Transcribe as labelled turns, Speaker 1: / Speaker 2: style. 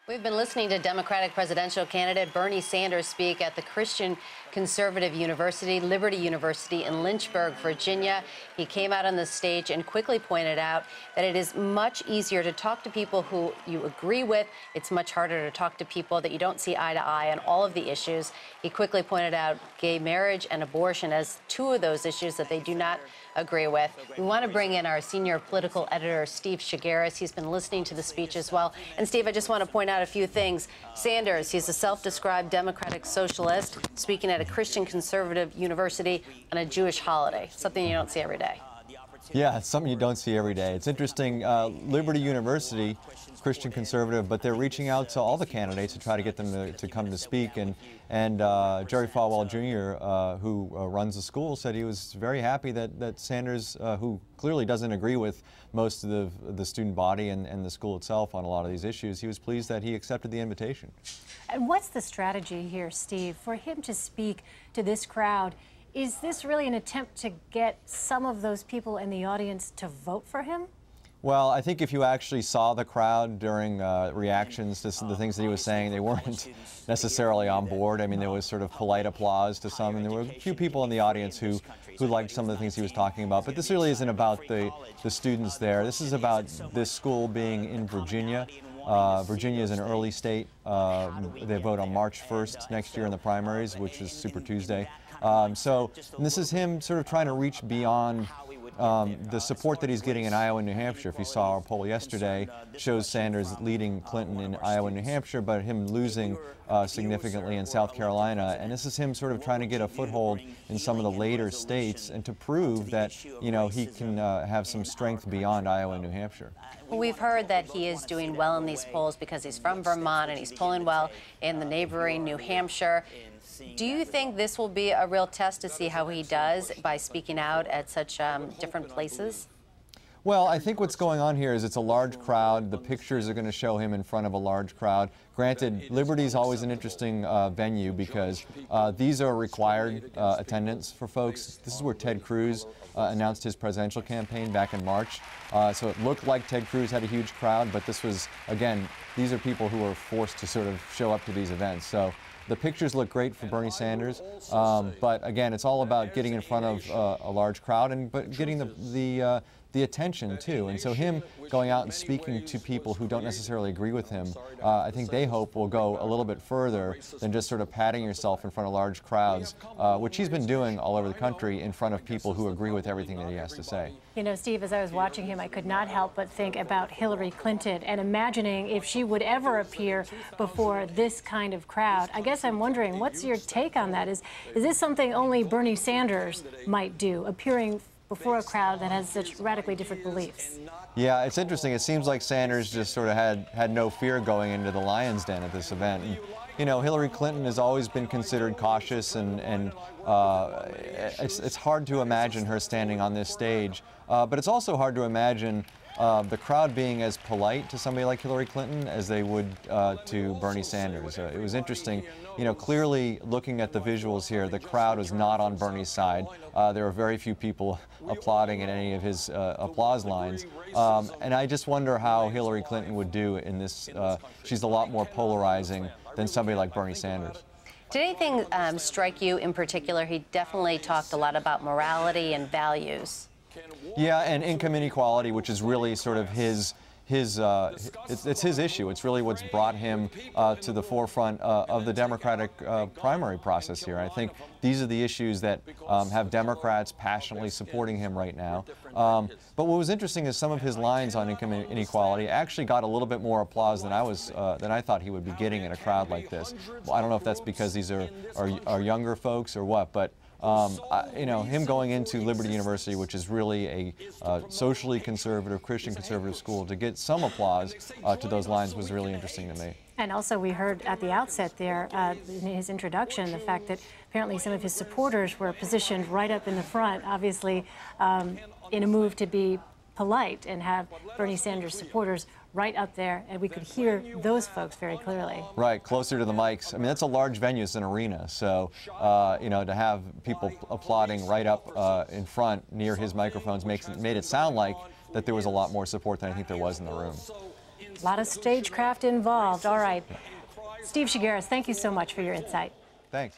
Speaker 1: We've been listening to Democratic presidential candidate Bernie Sanders speak at the Christian Conservative University, Liberty University in Lynchburg, Virginia. He came out on the stage and quickly pointed out that it is much easier to talk to people who you agree with. It's much harder to talk to people that you don't see eye to eye on all of the issues. He quickly pointed out gay marriage and abortion as two of those issues that they do not agree with. We want to bring in our senior political editor, Steve Chaggaris. He's been listening to the speech as well. And Steve, I just want to point out a few things. Sanders, he's a self-described democratic socialist speaking at a Christian conservative university on a Jewish holiday, something you don't see every day.
Speaker 2: Yeah, it's something you don't see every day. It's interesting. Liberty University, Christian conservative, but they're reaching out to all the candidates to try to get them to come to speak. And Jerry Falwell Jr., who runs the school, said he was very happy that Sanders, who clearly doesn't agree with most of the student body and the school itself on a lot of these issues, he was pleased that he accepted the invitation.
Speaker 3: And what's the strategy here, Steve, for him to speak to this crowd? Is this really an attempt to get some of those people in the audience to vote for him?
Speaker 2: Well, I think if you actually saw the crowd during reactions to the things that he was saying, they weren't necessarily on board. I mean, there was sort of polite applause to some, and there were a few people in the audience who liked some of the things he was talking about. But this really isn't about the students there. This is about this school being in Virginia. Virginia is an early state. They vote on March 1st next year in the primaries, which is Super Tuesday. And this is him sort of trying to reach beyond the support that he's getting in Iowa and New Hampshire. If you saw our poll yesterday, shows Sanders leading Clinton in Iowa and New Hampshire, but him losing significantly in South Carolina. And this is him sort of trying to get a foothold in some of the later states and to prove that, you know, he can have some strength beyond Iowa and New Hampshire.
Speaker 1: Well, we've heard that he is doing well in these polls because he's from Vermont and he's polling well in the neighboring New Hampshire. Do you think this will be a real test to see how he does by speaking out at such different places?
Speaker 2: Well, I think what's going on here is it's a large crowd. The pictures are going to show him in front of a large crowd. Granted, Liberty's always an interesting venue because these are required attendance for folks. This is where Ted Cruz announced his presidential campaign back in March. So it looked like Ted Cruz had a huge crowd, but this was, again, these are people who are forced to sort of show up to these events. So the pictures look great for Bernie Sanders, but again, it's all about getting in front of a large crowd but getting the attention too. And so him going out and speaking to people who don't necessarily agree with him, I think they hope will go a little bit further than just sort of patting yourself in front of large crowds, which he's been doing all over the country in front of people who agree with everything that he has to say.
Speaker 3: You know, Steve, as I was watching him, I could not help but think about Hillary Clinton and imagining if she would ever appear before this kind of crowd. I guess I'm wondering, what's your take on that? Is this something only Bernie Sanders might do, appearing before a crowd that has such radically different beliefs?
Speaker 2: Yeah, it's interesting. It seems like Sanders just sort of had no fear going into the lion's den at this event. And, you know, Hillary Clinton has always been considered cautious, and it's hard to imagine her standing on this stage. But it's also hard to imagine the crowd being as polite to somebody like Hillary Clinton as they would to Bernie Sanders. It was interesting, you know, clearly looking at the visuals here, the crowd was not on Bernie's side. There were very few people applauding at any of his applause lines. And I just wonder how Hillary Clinton would do in this. She's a lot more polarizing than somebody like Bernie Sanders.
Speaker 1: Did anything strike you in particular? He definitely talked a lot about morality and values.
Speaker 2: Yeah, and income inequality, which is really sort of it's his issue. It's really what's brought him to the forefront of the Democratic primary process here. I think these are the issues that have Democrats passionately supporting him right now. But what was interesting is some of his lines on income inequality actually got a little bit more applause than I thought he would be getting in a crowd like this. Well, I don't know if that's because these are younger folks or what, but you know, him going into Liberty University, which is really a socially conservative, Christian conservative school, to get some applause to those lines was really interesting to me.
Speaker 3: And also we heard at the outset there, in his introduction, the fact that apparently some of his supporters were positioned right up in the front, obviously in a move to be polite and have Bernie Sanders supporters right up there, and we could hear those folks very clearly.
Speaker 2: Right, closer to the mics. I mean, that's a large venue, it's an arena, so, you know, to have people applauding right up in front near his microphones made it sound like that there was a lot more support than I think there was in the room.
Speaker 3: A lot of stagecraft involved. All right. Steve Chaggaris, thank you so much for your insight.
Speaker 2: Thanks.